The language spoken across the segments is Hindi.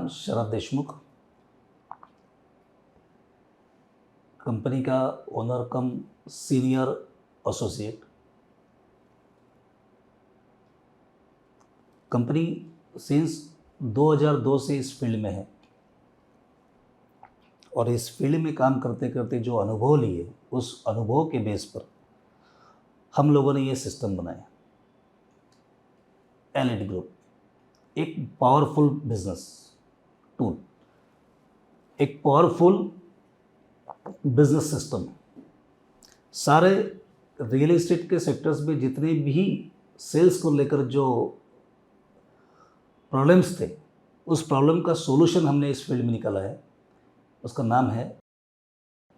नाम शरद देशमुख, कंपनी का ओनर कम सीनियर एसोसिएट। कंपनी सिंस 2002 से इस फील्ड में है और इस फील्ड में काम करते करते जो अनुभव लिए, उस अनुभव के बेस पर हम लोगों ने ये सिस्टम बनाया। एलिट ग्रुप एक पावरफुल बिजनेस टूल, एक पावरफुल बिजनेस सिस्टम। सारे रियल एस्टेट के सेक्टर्स में जितने भी सेल्स को लेकर जो प्रॉब्लम्स थे, उस प्रॉब्लम का सॉल्यूशन हमने इस फील्ड में निकाला है। उसका नाम है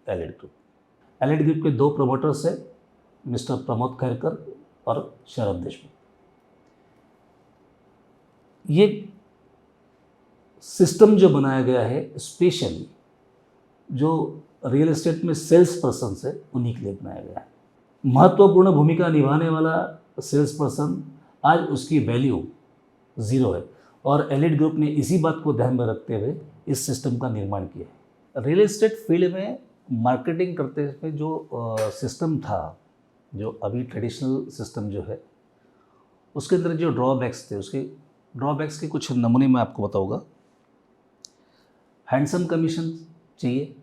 एलिट ग्रुप। एलिट ग्रुप के दो प्रमोटर्स हैं, मिस्टर प्रमोद खैरकर और शरद देशमुख। ये सिस्टम जो बनाया गया है स्पेशली जो रियल एस्टेट में सेल्स पर्सन है उन्हीं के लिए बनाया गया है। महत्वपूर्ण भूमिका निभाने वाला सेल्स पर्सन आज उसकी वैल्यू ज़ीरो है और एलिट ग्रुप ने इसी बात को ध्यान में रखते हुए इस सिस्टम का निर्माण किया है। रियल एस्टेट फील्ड में मार्केटिंग करते हुए जो सिस्टम था, जो अभी ट्रेडिशनल सिस्टम जो है, उसके अंदर जो ड्रॉबैक्स थे, उसके ड्रॉबैक्स के कुछ नमूने मैं आपको बताऊंगा। हैंडसम कमीशन चाहिए,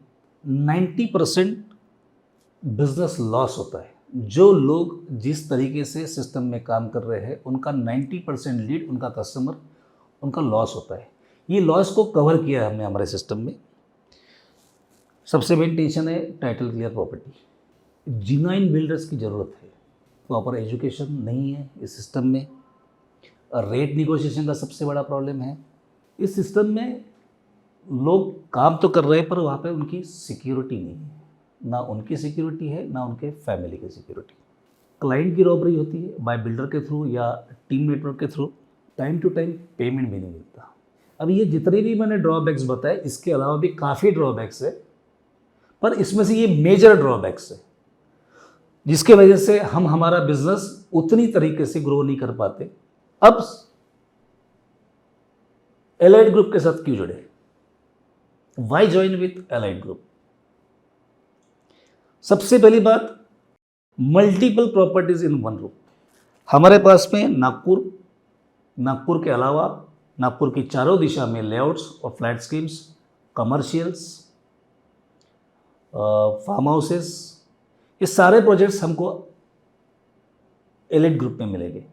90% बिजनेस लॉस होता है। जो लोग जिस तरीके से सिस्टम में काम कर रहे हैं उनका 90% लीड, उनका कस्टमर, उनका लॉस होता है। ये लॉस को कवर किया है हमने हमारे सिस्टम में। सबसे मेन टेंशन है टाइटल क्लियर प्रॉपर्टी। जिनाइन बिल्डर्स की ज़रूरत है। प्रॉपर एजुकेशन नहीं है इस सिस्टम में। रेट निगोशिएशन का सबसे बड़ा प्रॉब्लम है। इस सिस्टम में लोग काम तो कर रहे हैं पर वहाँ पे उनकी सिक्योरिटी नहीं है। ना उनकी सिक्योरिटी है, ना उनके फैमिली की सिक्योरिटी। क्लाइंट की रॉबरी होती है बाय बिल्डर के थ्रू या टीम नेटवर्क के through. Time to time payment भी नहीं मिलता। अब ये जितने भी मैंने ड्रॉबैक्स बताए, इसके अलावा भी काफ़ी ड्रॉबैक्स है, पर इसमें से ये मेजर ड्रॉबैक्स है जिसके वजह से हम हमारा बिजनेस उतनी तरीके से ग्रो नहीं कर पाते। अब एलाइड ग्रुप के साथ क्यों जुड़े? Why join with Allied group? सबसे पहली बात, multiple properties in one roof. हमारे पास में नागपुर के अलावा नागपुर की चारों दिशा में लेआउट्स और flat schemes, commercials, farm houses, ये सारे प्रोजेक्ट्स हमको एलिट ग्रुप में मिलेंगे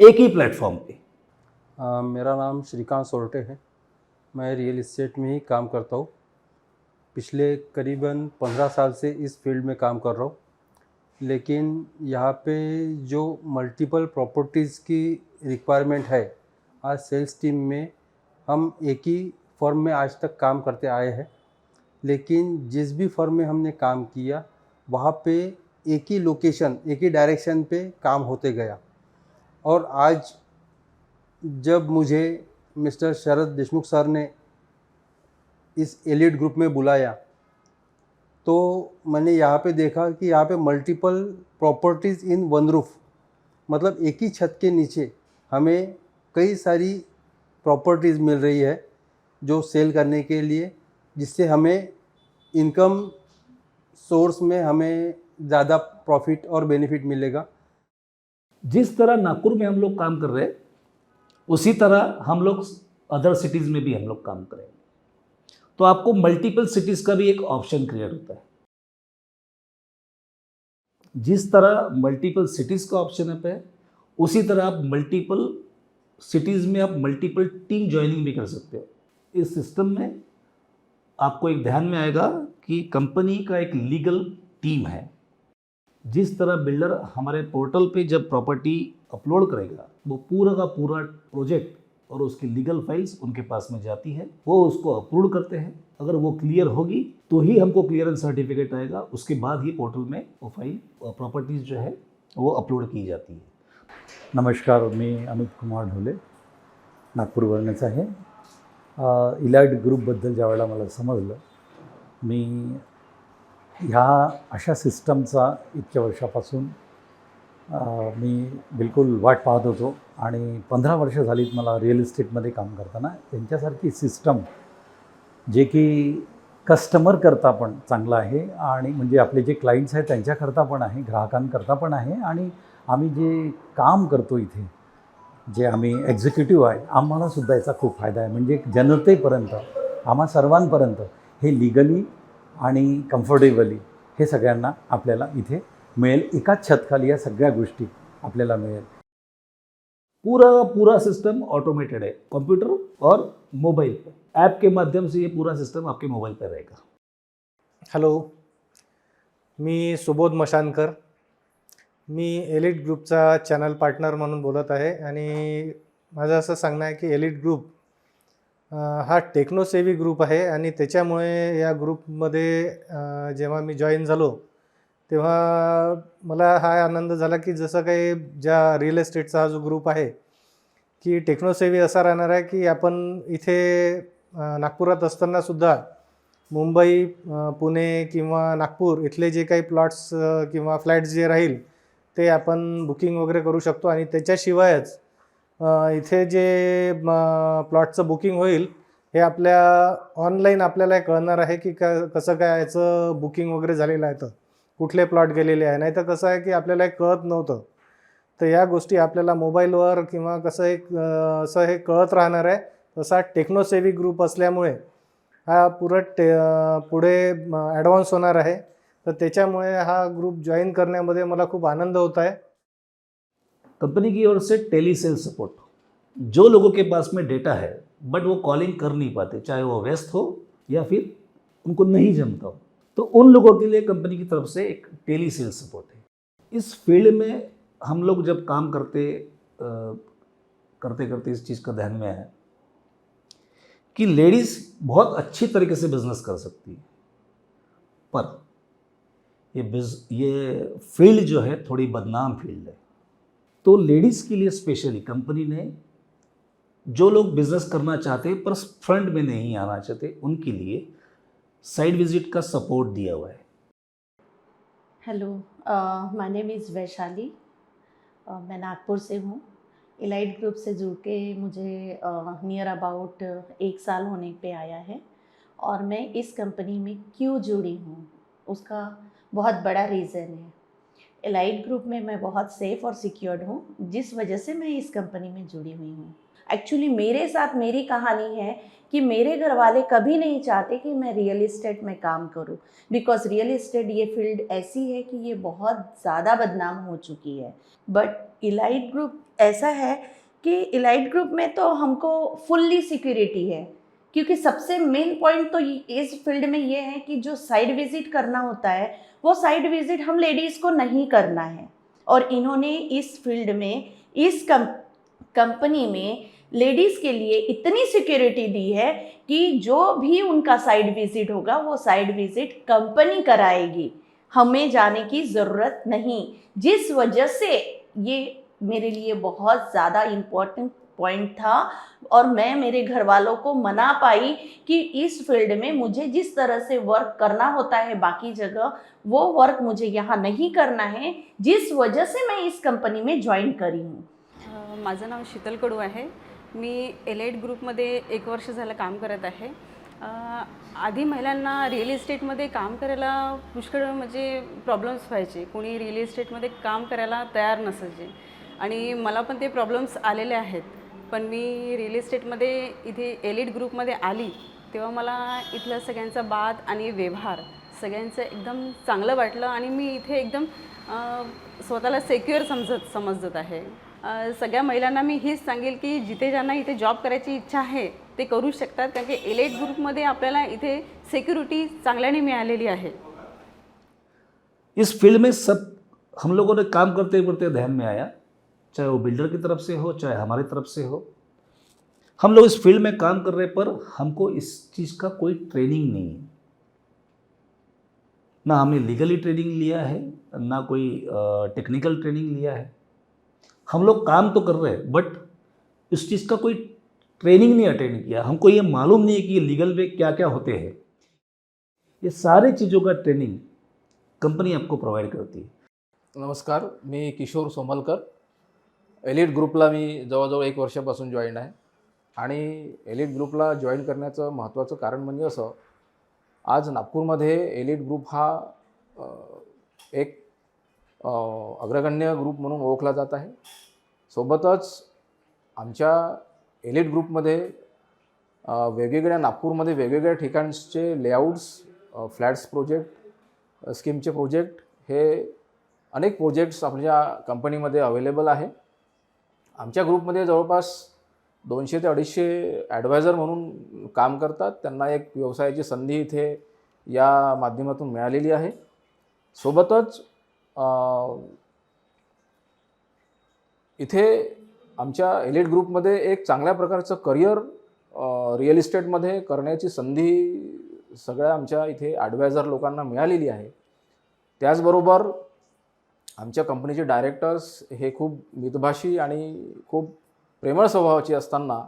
एक ही प्लेटफॉर्म पे। मेरा नाम श्रीकांत सोरटे है। मैं रियल इस्टेट में ही काम करता हूँ। पिछले करीबन 15 साल से इस फील्ड में काम कर रहा हूँ, लेकिन यहाँ पे जो मल्टीपल प्रॉपर्टीज़ की रिक्वायरमेंट है, आज सेल्स टीम में हम एक ही फर्म में आज तक काम करते आए हैं। लेकिन जिस भी फर्म में हमने काम किया वहाँ पे एक ही लोकेशन, एक ही डायरेक्शन पे काम होते गया। और आज जब मुझे मिस्टर शरद देशमुख सर ने इस एलिट ग्रुप में बुलाया तो मैंने यहाँ पे देखा कि यहाँ पे मल्टीपल प्रॉपर्टीज़ इन वन रूफ, मतलब एक ही छत के नीचे हमें कई सारी प्रॉपर्टीज़ मिल रही है जो सेल करने के लिए, जिससे हमें इनकम सोर्स में हमें ज़्यादा प्रॉफिट और बेनिफिट मिलेगा। जिस तरह नागपुर में हम लोग काम कर रहे हैं उसी तरह हम लोग अदर सिटीज़ में भी हम लोग काम करेंगे, तो आपको मल्टीपल सिटीज़ का भी एक ऑप्शन क्रिएट होता है। जिस तरह मल्टीपल सिटीज़ का ऑप्शन है, उसी तरह आप मल्टीपल सिटीज़ में आप मल्टीपल टीम ज्वाइनिंग भी कर सकते हो। इस सिस्टम में आपको एक ध्यान में आएगा कि कंपनी का एक लीगल टीम है। जिस तरह बिल्डर हमारे पोर्टल पे जब प्रॉपर्टी अपलोड करेगा, वो पूरा का पूरा प्रोजेक्ट और उसकी लीगल फाइल्स उनके पास में जाती है, वो उसको अप्रूव करते हैं। अगर वो क्लियर होगी तो ही हमको क्लियरेंस सर्टिफिकेट आएगा, उसके बाद ही पोर्टल में वो फाइल प्रॉपर्टीज जो है वो अपलोड की जाती है। नमस्कार, मी अमित कुमार ढोले, नागपूरवरूनच आहे। इलाइट ग्रुपबद्दल ज्यावेळेला मला समजलं, मी ह्या अशा सिस्टमचा इतक्या वर्षापासून मी बिलकुल वाट पाहत होतो आणि 15 वर्ष झालीत मला रिअल इस्टेटमध्ये काम करताना. त्यांच्यासारखी सिस्टम जे की कस्टमरकरता पण चांगलं आहे आणि म्हणजे आपले जे क्लायंट्स आहेत त्यांच्याकरता पण आहे, ग्राहकांकरता पण आहे आणि आम्ही जे काम करतो इथे, जे आम्ही एक्झिक्युटिव्ह आहे, आम्हालासुद्धा याचा खूप फायदा आहे. म्हणजे जनतेपर्यंत, आम्हा सर्वांपर्यंत हे लीगली आणि कम्फर्टेबली हे सगळ्यांना आपल्याला इथे मिळेल. एकाच छतखाली या सगळ्या गोष्टी आपल्याला मिळेल. पूरा सिस्टम ऑटोमेटेड है, कंप्यूटर और मोबाइल पे, ऐप के माध्यम से ये पूरा सिस्टम आपके मोबाइल पर रहेगा. हॅलो, मी सुबोध मशानकर. मी एलिट ग्रुपचा चॅनल पार्टनर म्हणून बोलत आहे आणि माझं असं सांगणं आहे की एलिट ग्रुप हा टेक्नोसेवी ग्रुप आहे आणि त्याच्यामुळे या ग्रुपमध्ये जेव्हा मी जॉईन झालो तेव्हा मला हा आनंद झाला की जसं काही ज्या रिअल एस्टेटचा हा जो ग्रुप आहे की टेक्नोसेवी असा राहणार आहे की आपण इथे नागपुरात असतानासुद्धा मुंबई, पुणे किंवा नागपूर इथले जे काही प्लॉट्स किंवा फ्लॅट्स जे राहील ते आपण बुकिंग वगैरे करू शकतो आणि त्याच्याशिवायच इथे जे प्लॉटचं बुकिंग होईल हे आपल्या ऑनलाईन आपल्याला कळणार आहे की कसं काय याचं बुकिंग वगैरे झालेलं आहे, तर कुठले प्लॉट गेलेले आहे. नाही तर कसं आहे की आपल्याला कळत नव्हतं, तर या गोष्टी आपल्याला मोबाईलवर किंवा असं हे कळत राहणार आहे. तसा टेक्नोसेवी ग्रुप असल्यामुळे हा पुढे ॲडव्हान्स होणार आहे. तर त्याच्यामुळे हा ग्रुप जॉईन करण्यामध्ये मला खूप आनंद होत आहे. कंपनी की ओर से टेली सेल सपोर्ट, जो लोगों के पास में डेटा है बट वो कॉलिंग कर नहीं पाते, चाहे वो व्यस्त हो या फिर उनको नहीं जमता हो, तो उन लोगों के लिए कंपनी की तरफ से एक टेली सेल सपोर्ट है. इस फील्ड में हम लोग जब काम करते करते इस चीज़ का ध्यान में आया कि लेडीज़ बहुत अच्छी तरीके से बिजनेस कर सकती है, पर ये फील्ड जो है थोड़ी बदनाम फील्ड है. तो लेडीज़ के लिए स्पेशली कंपनी ने जो लोग बिजनेस करना चाहते पर फ्रंट में नहीं आना चाहते उनके लिए साइड विजिट का सपोर्ट दिया हुआ है. Hello, my name is Vaishali. मैं नागपुर से हूँ. इलाइट ग्रुप से जुड़ के मुझे नियर अबाउट 1 साल होने पे आया है और मैं इस कंपनी में क्यों जुड़ी हूँ उसका बहुत बड़ा रीज़न है. इलाइट ग्रुप में मैं बहुत सेफ़ और सिक्योर्ड हूँ, जिस वजह से मैं इस कंपनी में जुड़ी हुई हूँ. एक्चुअली मेरे साथ मेरी कहानी है कि मेरे घर वाले कभी नहीं चाहते कि मैं रियल इस्टेट में काम करूं, बिकॉज रियल इस्टेट ये फील्ड ऐसी है कि ये बहुत ज़्यादा बदनाम हो चुकी है. बट इलाइट ग्रुप ऐसा है कि इलाइट ग्रुप में तो हमको फुल्ली सिक्योरिटी है, क्योंकि सबसे मेन पॉइंट तो इस फील्ड में ये है कि जो साइड विज़िट करना होता है वो साइड विज़िट हम लेडीज़ को नहीं करना है. और इन्होंने इस फील्ड में इस कंपनी में लेडीज़ के लिए इतनी सिक्योरिटी दी है कि जो भी उनका साइड विज़िट होगा वो साइड विज़िट कंपनी कराएगी, हमें जाने की ज़रूरत नहीं. जिस वजह से ये मेरे लिए बहुत ज़्यादा इम्पोर्टेंट पॉइंट था और मैं मेरे घर वालों को मना पाई कि इस फील्ड में मुझे जिस तरह से वर्क करना होता है बाकी जगह वो वर्क मुझे यहाँ नहीं करना है, जिस वजह से मैं इस कंपनी में जॉईन करी हूँ. माझं नाव शीतल कडू आहे. मी एलाइट ग्रुपमध्ये 1 वर्ष झालं काम करत आहे. आधी महिलांना रिअल इस्टेटमध्ये काम करायला पुष्कळ म्हणजे प्रॉब्लेम्स व्हायचे, कोणी रिअल इस्टेटमध्ये काम करायला तयार नसायचे आणि मला पण ते प्रॉब्लेम्स आलेले आहेत. पण मी रिअल इस्टेटमध्ये इथे एलिट ग्रुपमध्ये आली तेव्हा मला इथल्या सगळ्यांचा बात आणि व्यवहार सगळ्यांचं एकदम चांगलं वाटलं आणि मी इथे एकदम स्वतःला सेक्युअर समजत आहे. सगळ्या महिलांना मी हेच सांगेल की जिथे ज्यांना इथे जॉब करायची इच्छा आहे ते करू शकतात, कारण की एलाइट ग्रुपमध्ये आपल्याला इथे सिक्युरिटी चांगल्याने मिळालेली आहे. इस फील्ड में सब हम लोगों ने काम करते करते ध्यान में आया, चाहे वो बिल्डर की तरफ से हो चाहे हमारी तरफ से हो, हम लोग इस फील्ड में काम कर रहे पर हमको इस चीज़ का कोई ट्रेनिंग नहीं है. ना हमने लीगली ट्रेनिंग लिया है, ना कोई टेक्निकल ट्रेनिंग लिया है. हम लोग काम तो कर रहे हैं बट इस चीज़ का कोई ट्रेनिंग नहीं अटेंड किया. हमको ये मालूम नहीं है कि ये लीगल वे क्या क्या होते हैं. ये सारे चीज़ों का ट्रेनिंग कंपनी आपको प्रोवाइड करती है. नमस्कार, मी किशोर सोमलकर. एलिट ग्रुपला मी जवळजवळ 1 वर्षापासून जॉईन आहे आणि एलिट ग्रुपला जॉईन करण्याचं महत्त्वाचं कारण म्हणजे असं, आज नागपूरमध्ये एलिट ग्रुप हा एक अग्रगण्य ग्रुप म्हणून ओळखला जात आहे. सोबतच आमच्या एलिट ग्रुपमध्ये वेगवेगळ्या नागपूरमध्ये वेगवेगळ्या ठिकाणचे लेआउट्स, फ्लॅट्स प्रोजेक्ट, स्कीमचे प्रोजेक्ट, हे अनेक प्रोजेक्ट्स आपल्या कंपनीमध्ये अवेलेबल आहे. आमच्या ग्रुपमध्ये जवळपास 200 ते 250 ॲडवायझर म्हणून काम करतात. त्यांना एक व्यवसायाची संधी इथे या माध्यमातून मिळालेली आहे. सोबतच इथे आमच्या एलिट ग्रुपमध्ये एक चांगल्या प्रकारचं करिअर रिअल इस्टेटमध्ये करण्याची संधी सगळ्या आमच्या इथे ॲडवायझर लोकांना मिळालेली आहे. त्याचबरोबर आमच्या कंपनीचे डायरेक्टर्स हे खूप मितभाषी आणि खूप प्रेमळ स्वभावाचे असताना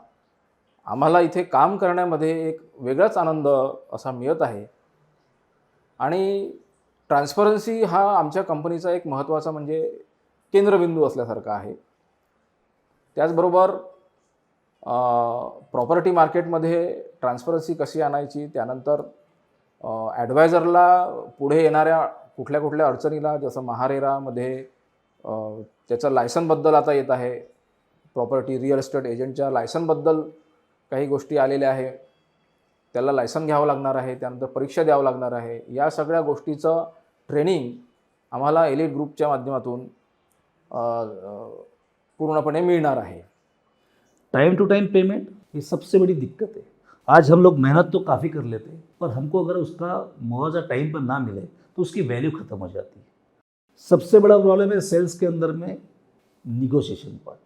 आम्हाला इथे काम करण्यामध्ये एक वेगळाच आनंद असा मिळत आहे. आणि ट्रान्सपरन्सी हा आमच्या कंपनीचा एक महत्त्वाचा म्हणजे केंद्रबिंदू असल्यासारखा आहे. त्याचबरोबर प्रॉपर्टी मार्केटमध्ये ट्रान्सपरन्सी कशी आणायची, त्यानंतर ॲडवायझरला पुढे येणाऱ्या कुठल्या कुठल्या अडचणीला, जसं महारेरामध्ये त्याचं लायसनबद्दल आता येत आहे, प्रॉपर्टी रिअल इस्टेट एजंटच्या लायसनबद्दल काही गोष्टी आलेल्या आहे, त्याला लायसन घ्यावं लागणार आहे, त्यानंतर परीक्षा द्यावं लागणार आहे. या सगळ्या गोष्टीचं ट्रेनिंग आम्हाला एलिट ग्रुपच्या माध्यमातून पूर्णपणे मिलना है. टाइम टू टाइम पेमेंट ये सबसे बड़ी दिक्कत है. आज हम लोग मेहनत तो काफ़ी कर लेते हैं, पर हमको अगर उसका मुआवजा टाइम पर ना मिले तो उसकी वैल्यू ख़त्म हो जाती है. सबसे बड़ा प्रॉब्लम है सेल्स के अंदर में निगोशिएशन पार्ट.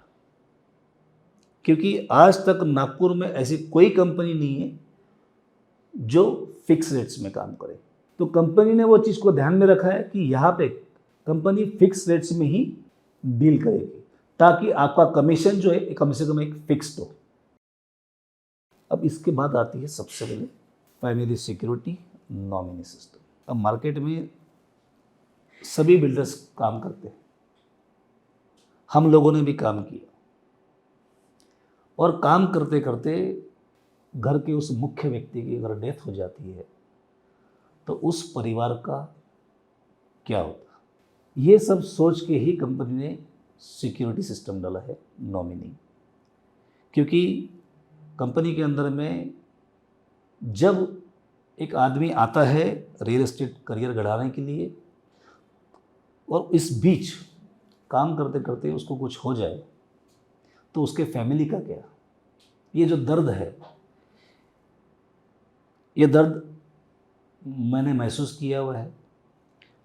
क्योंकि आज तक नागपुर में ऐसी कोई कंपनी नहीं है जो फिक्स रेट्स में काम करे. तो कंपनी ने वो चीज़ को ध्यान में रखा है कि यहाँ पे कंपनी फिक्स रेट्स में ही डील करेगी, ताकि आपका कमीशन जो है कम से कम एक फिक्स्ड हो. अब इसके बाद आती है सबसे पहले फैमिली सिक्योरिटी नॉमिनी सिस्टम. अब मार्केट में सभी बिल्डर्स काम करते हैं, हम लोगों ने भी काम किया, और काम करते करते घर के उस मुख्य व्यक्ति की अगर डेथ हो जाती है तो उस परिवार का क्या होता. ये सब सोच के ही कंपनी ने सिक्योरिटी सिस्टम डाला है नॉमिनी. क्योंकि कंपनी के अंदर में जब एक आदमी आता है रियल एस्टेट करियर गढ़ाने के लिए, और इस बीच काम करते करते उसको कुछ हो जाए तो उसके फैमिली का क्या. ये जो दर्द है, ये दर्द मैंने महसूस किया हुआ है,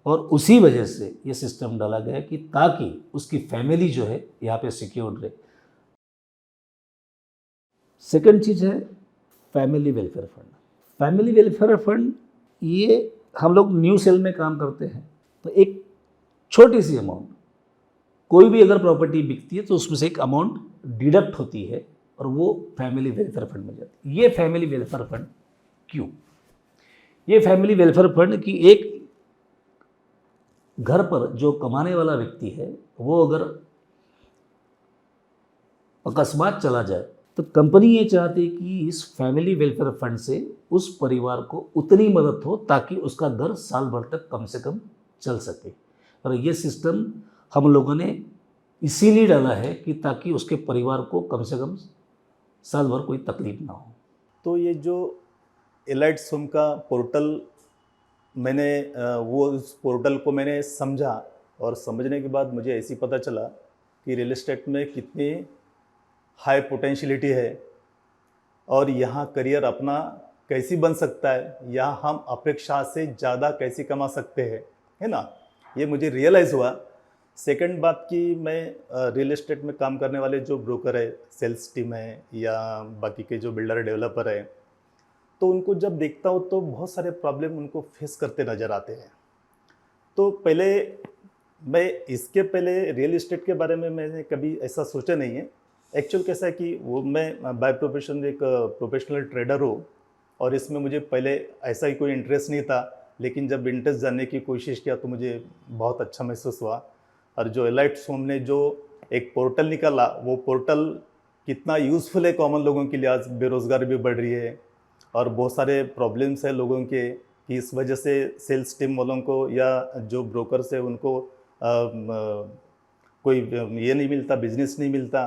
और उसी वजह से ये सिस्टम डाला गया है कि ताकि उसकी फैमिली जो है यहाँ पे सिक्योर्ड रहे. सेकंड चीज़ है family welfare fund. Family welfare fund ये हम लोग न्यू सेल में काम करते हैं, तो एक छोटी सी अमाउंट, कोई भी अगर प्रॉपर्टी बिकती है तो उसमें से एक अमाउंट डिडक्ट होती है और वो फैमिली वेलफेयर फंड में जाती है. ये फैमिली वेलफेयर फंड क्यों? ये फैमिली वेलफेयर फंड की एक घर पर जो कमाने वाला व्यक्ति है वो अगर अकस्मात चला जाए तो कंपनी ये चाहती है कि इस फैमिली वेलफेयर फंड से उस परिवार को उतनी मदद हो ताकि उसका घर साल भर तक कम से कम चल सके. और ये सिस्टम हम लोगों ने इसीलिए डाला है कि ताकि उसके परिवार को कम से कम साल भर कोई तकलीफ ना हो. तो ये जो एलाइट्स होम का पोर्टल, मैंने वो उस पोर्टल को मैंने समझा, और समझने के बाद मुझे ऐसी पता चला कि रियल एस्टेट में कितनी हाई पोटेंशियलिटी है और यहाँ करियर अपना कैसी बन सकता है, यहाँ हम अपेक्षा से ज़्यादा कैसे कमा सकते हैं, है ना. ये मुझे रियलाइज़ हुआ. सेकंड बात कि मैं रियल एस्टेट में काम करने वाले जो ब्रोकर है, सेल्स टीम है या बाकी के जो बिल्डर डेवलपर है, तो उनको जब देखता हूँ तो बहुत सारे प्रॉब्लम उनको फेस करते नज़र आते हैं. तो पहले मैं इसके पहले रियल इस्टेट के बारे में मैंने कभी ऐसा सोचा नहीं है. एक्चुअल कैसा है कि वो मैं बाय प्रोफेशन एक प्रोफेशनल ट्रेडर हूँ, और इसमें मुझे पहले ऐसा ही कोई इंटरेस्ट नहीं था, लेकिन जब इंटरेस्ट जानने की कोशिश किया तो मुझे बहुत अच्छा महसूस हुआ. और जो एलाइट्स होम ने जो एक पोर्टल निकाला, वो पोर्टल कितना यूज़फुल है कॉमन लोगों के लिए। आज बेरोज़गारी भी बढ़ रही है और बहुत सारे प्रॉब्लम्स है लोगों के, कि इस वजह से सेल्स टीम वालों को या जो ब्रोकर्स है उनको कोई ये नहीं मिलता, बिजनेस नहीं मिलता।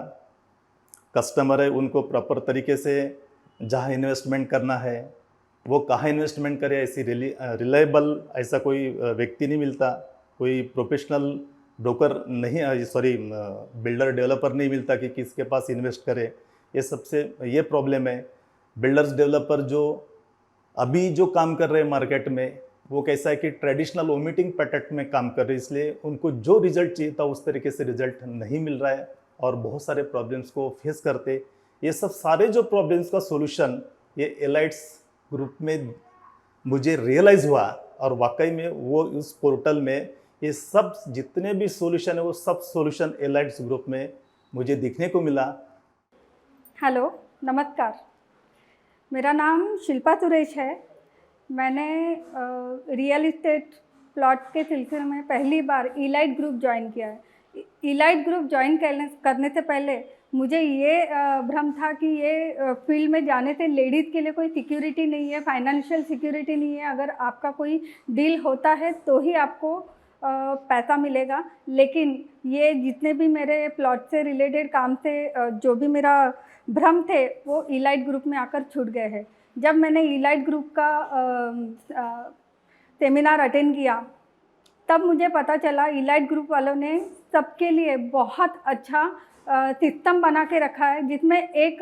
कस्टमर है उनको प्रॉपर तरीके से जहाँ इन्वेस्टमेंट करना है वो कहाँ इन्वेस्टमेंट करे, ऐसी रिलायबल ऐसा कोई व्यक्ति नहीं मिलता, कोई प्रोफेशनल ब्रोकर नहीं, सॉरी बिल्डर डेवलपर नहीं मिलता कि किसके पास इन्वेस्ट करे। ये सबसे ये प्रॉब्लम है। बिल्डर्स डेवलपर जो अभी जो काम कर रहे हैं मार्केट में, वो कैसा है कि ट्रेडिशनल ओमिटिंग पैटर्न में काम कर रहे हैं, इसलिए उनको जो रिजल्ट चाहिए था उस तरीके से रिजल्ट नहीं मिल रहा है और बहुत सारे प्रॉब्लम्स को फेस करते। ये सब सारे जो प्रॉब्लम्स का सॉल्यूशन ये एलाइट्स ग्रुप में मुझे रियलाइज़ हुआ और वाकई में वो उस पोर्टल में ये सब जितने भी सॉल्यूशन है वो सब सॉल्यूशन एलाइट्स ग्रुप में मुझे दिखने को मिला। हेलो, नमस्कार। मेरा नाम शिल्पा सुरेश है। मैंने रियल इस्टेट प्लॉट के सिलसिले में पहली बार इलाइट ग्रुप ज्वाइन किया है। इलाइट ग्रुप ज्वाइन करने से पहले मुझे ये भ्रम था कि ये फील्ड में जाने से लेडीज़ के लिए कोई सिक्योरिटी नहीं है, फाइनेंशियल सिक्योरिटी नहीं है। अगर आपका कोई डील होता है तो ही आपको पैसा मिलेगा। लेकिन ये जितने भी मेरे प्लॉट से रिलेटेड काम से जो भी मेरा भ्रम थे वो इलाइट ग्रुप में आकर छूट गए हैं। जब मैंने इलाइट ग्रुप का सेमिनार अटेंड किया तब मुझे पता चला इलाइट ग्रुप वालों ने सबके लिए बहुत अच्छा सिस्टम बना के रखा है, जिसमें एक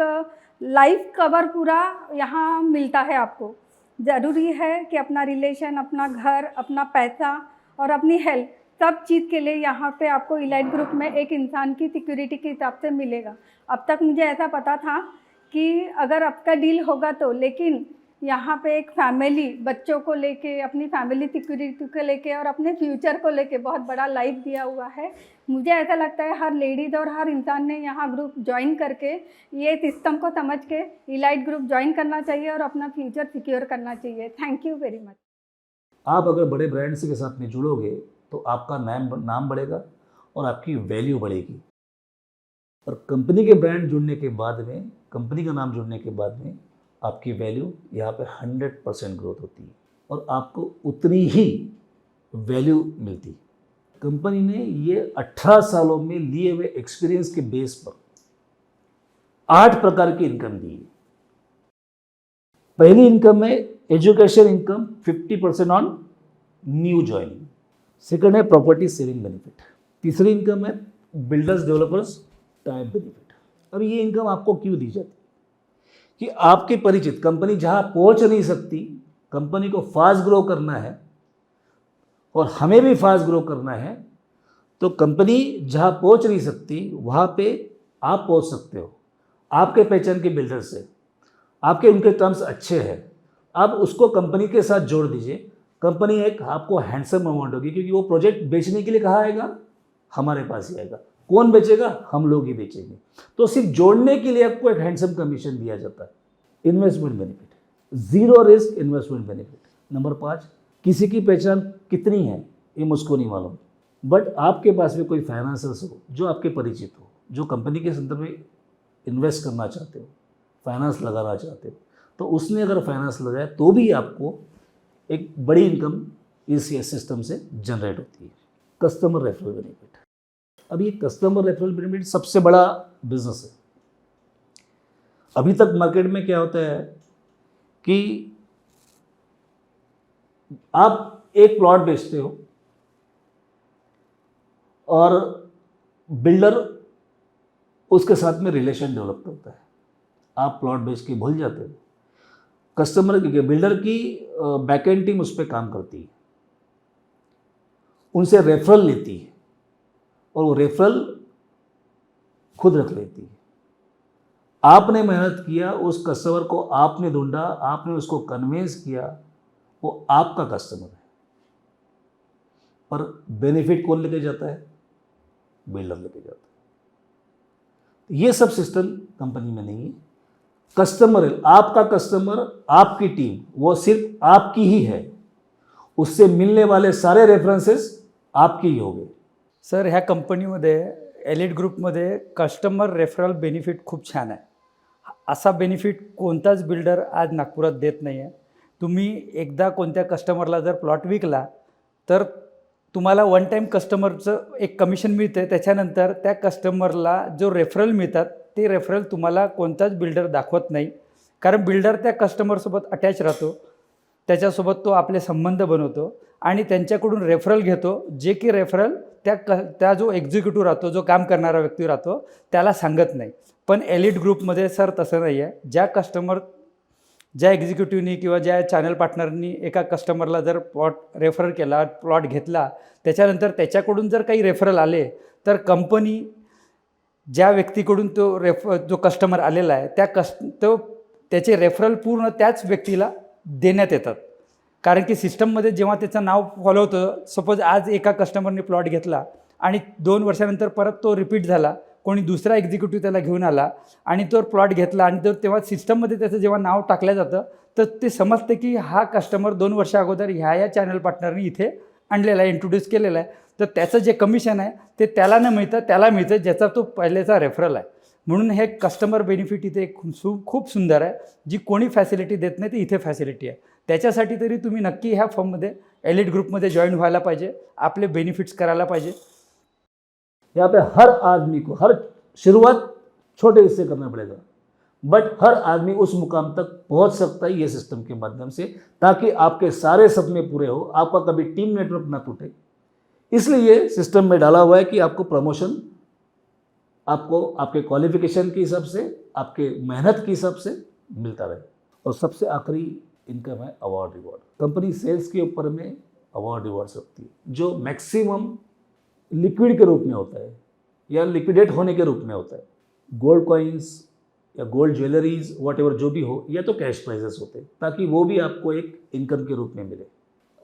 लाइफ कवर पूरा यहाँ मिलता है आपको। ज़रूरी है कि अपना रिलेशन, अपना घर, अपना पैसा और अपनी हेल्थ, सब चीज़ के लिए यहाँ पे आपको इलाइट ग्रुप में एक इंसान की सिक्योरिटी के हिसाब से मिलेगा। अब तक मुझे ऐसा पता था कि अगर आपका डील होगा तो, लेकिन यहाँ पे एक फैमिली, बच्चों को लेके, अपनी फैमिली सिक्योरिटी को लेके और अपने फ्यूचर को लेके बहुत बड़ा लाइफ दिया हुआ है। मुझे ऐसा लगता है हर लेडीज़ और हर इंसान ने यहाँ ग्रुप ज्वाइन करके ये सिस्टम को समझ के इलाइट ग्रुप ज्वाइन करना चाहिए और अपना फ्यूचर सिक्योर करना चाहिए। Thank you very much. आप अगर बड़े ब्रांड्स के साथ में जुड़ोगे तो आपका नाम बढ़ेगा और आपकी वैल्यू बढ़ेगी। और कंपनी के ब्रांड जुड़ने के बाद में, कंपनी का नाम जुड़ने के बाद में आपकी वैल्यू यहाँ पे 100% ग्रोथ होती है और आपको उतनी ही वैल्यू मिलती। कंपनी ने ये 18 सालों में लिए हुए एक्सपीरियंस के बेस पर 8 प्रकार की इनकम दी है। पहली इनकम है education income 50% on new joining. Second है प्रॉपर्टी सेविंग बेनिफिट। तीसरी इनकम है बिल्डर्स डेवलपर्स टाइप बेनिफिट। अब ये इनकम आपको क्यों दी जाती कि आपके परिचित कंपनी जहां पहुंच नहीं सकती, कंपनी को फास्ट ग्रो करना है और हमें भी फास्ट ग्रो करना है, तो कंपनी जहां पहुंच नहीं सकती वहां पे आप पहुंच सकते हो। आपके पहचान के बिल्डर से आपके उनके टर्म्स अच्छे हैं, अब उसको कंपनी के साथ जोड़ दीजिए। कंपनी एक आपको हैंडसम अमाउंट होगी, क्योंकि वो प्रोजेक्ट बेचने के लिए कहाँ आएगा, हमारे पास ही आएगा। कौन बेचेगा, हम लोग ही बेचेंगे। तो सिर्फ जोड़ने के लिए आपको एक हैंडसम कमीशन दिया जाता है। Investment benefit, zero risk investment benefit. Number 5, किसी की पहचान कितनी है ये मुझको नहीं मालूम, बट आपके पास में कोई फाइनेंसर्स हो जो आपके परिचित हो, जो कंपनी के संदर्भ में इन्वेस्ट करना चाहते हो, फाइनेंस लगाना चाहते हो, तो उसने अगर फाइनेंस लगाया तो भी आपको एक बड़ी इनकम इस सिस्टम से जनरेट होती है। Customer referral benefit. अब ये कस्टमर रेफरल बेनिफिट सबसे बड़ा बिजनेस है। अभी तक मार्केट में क्या होता है कि आप एक प्लॉट बेचते हो और बिल्डर उसके साथ में रिलेशन डेवलप करता है। आप प्लॉट बेच के भूल जाते हो। कस्टमर बिल्डर की बैकएंड टीम उस पर काम करती है, उनसे रेफरल लेती है और वो रेफरल खुद रख लेती है। आपने मेहनत किया, उस कस्टमर को आपने ढूंढा, आपने उसको कन्विंस किया, वो आपका कस्टमर है। पर बेनिफिट कौन लेके जाता है, बिल्डर लेके जाता है। ये सब सिस्टम कंपनी में नहीं है। कस्टमर, आपका कस्टमर, आपकी टीम, वो सिर्फ आपकी ही है। उससे मिलने वाले सारे रेफरेंसेस आपके ही हो गए। सर ह्या कंपनीमध्ये एलिट ग्रुपमध्ये कस्टमर रेफरल बेनिफिट खूप छान आहे. असा बेनिफिट कोणताच बिल्डर आज नागपुरात देत नाही आहे. तुम्ही एकदा कोणत्या कस्टमरला जर प्लॉट विकला तर तुम्हाला वन टाईम कस्टमरचं एक कमिशन मिळते. त्याच्यानंतर त्या कस्टमरला जो रेफरल मिळतात ते रेफरल तुम्हाला कोणताच बिल्डर दाखवत नाही. कारण बिल्डर त्या कस्टमरसोबत अटॅच राहतो, त्याच्यासोबत तो आपले संबंध बनवतो आणि त्यांच्याकडून रेफरल घेतो, जे की रेफरल त्या जो एक्झिक्युटिव्ह राहतो, जो काम करणारा व्यक्ती राहतो त्याला सांगत नाही. पण एलिट ग्रुपमध्ये सर तसं नाही आहे. ज्या एक्झिक्युटिव्हनी किंवा ज्या चॅनल पार्टनरनी एका कस्टमरला जर रेफर केला, प्लॉट घेतला, त्याच्यानंतर त्याच्याकडून जर काही रेफरल आले तर कंपनी ज्या व्यक्तीकडून जो कस्टमर आलेला आहे त्याचे रेफरल पूर्ण त्याच व्यक्तीला देण्यात येतात. कारण की सिस्टममध्ये जेव्हा त्याचं नाव फॉलो होतं, सपोज आज एका कस्टमरने प्लॉट घेतला आणि 2 वर्षानंतर परत तो रिपीट झाला, कोणी दुसरा एक्झिक्युटिव्ह त्याला घेऊन आला आणि तो प्लॉट घेतला आणि तेव्हा सिस्टममध्ये त्याचं जेव्हा नाव टाकलं जातं तर ते समजते की हा कस्टमर 2 वर्षा अगोदर ह्या चॅनल पार्टनरनी इथे आणलेला आहे, इंट्रोड्यूस केलेला आहे. तर त्याचं जे कमिशन आहे ते त्याला न मिळतं, त्याला मिळतं ज्याचा तो पहिलेचा रेफरल आहे. म्हणून हे कस्टमर बेनिफिट इथे खूप सुंदर आहे, जी कोणी फॅसिलिटी देत नाही ती इथे फॅसिलिटी आहे. त्याच्यासाठी तरी तुम्ही नक्की ह्या फर्ममध्ये एलिट ग्रुपमध्ये जॉईन व्हायला पाहिजे, आपले बेनिफिट्स करायला पाहिजे. यहाँ पे हर आदमी को हर शुरुआत छोटे हिस्से करना पड़ेगा, बट हर आदमी उस मुकाम तक पहुंच सकता है ये सिस्टम के माध्यम से, ताकि आपके सारे सपने पूरे हो, आपका कभी टीम नेटवर्क ना टूटे. इसलिए ये सिस्टम में डाला हुआ है कि आपको प्रमोशन आपको आपके क्वालिफिकेशन के हिसाब से, आपके मेहनत के हिसाब से मिलता रहे. और सबसे आखिरी इनकम है अवार्ड रिवॉर्ड. कंपनी सेल्स के ऊपर में अवार्ड रिवॉर्ड्स रखती है, जो मैक्सिमम लिक्विड के रूप में होता है या लिक्विडेट होने के रूप में होता है. गोल्ड कॉइन्स या गोल्ड ज्वेलरीज वॉट जो भी हो, या तो कैश प्राइजेस होते हैं, ताकि वो भी आपको एक इनकम के रूप में मिले.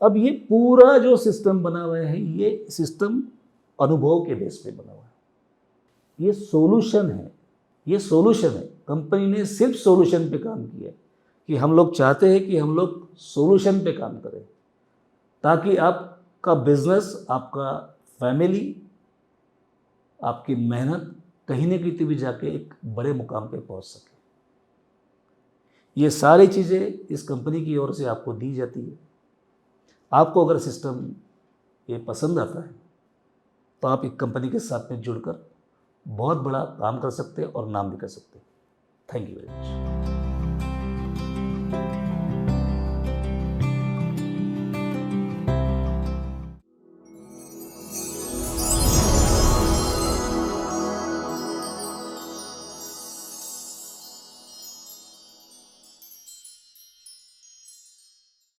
अब ये पूरा जो सिस्टम बना हुआ है, ये सिस्टम अनुभव के बेस पे बना हुआ है. ये सोल्यूशन है, ये सोल्यूशन है. कंपनी ने सिर्फ सोल्यूशन पे काम किया है कि हम लोग चाहते हैं कि हम लोग सोल्यूशन पे काम करें, ताकि आपका बिजनेस, आपका फैमिली, आपकी मेहनत कहीं न कहीं भी जाके एक बड़े मुकाम पे पहुंच सके. ये सारी चीज़ें इस कंपनी की ओर से आपको दी जाती है. आपको अगर सिस्टम ये पसंद आता है तो आप एक कंपनी के साथ में जुड़कर बहुत बड़ा काम कर सकते हैं और नाम भी कर सकते हैं. Thank you very much.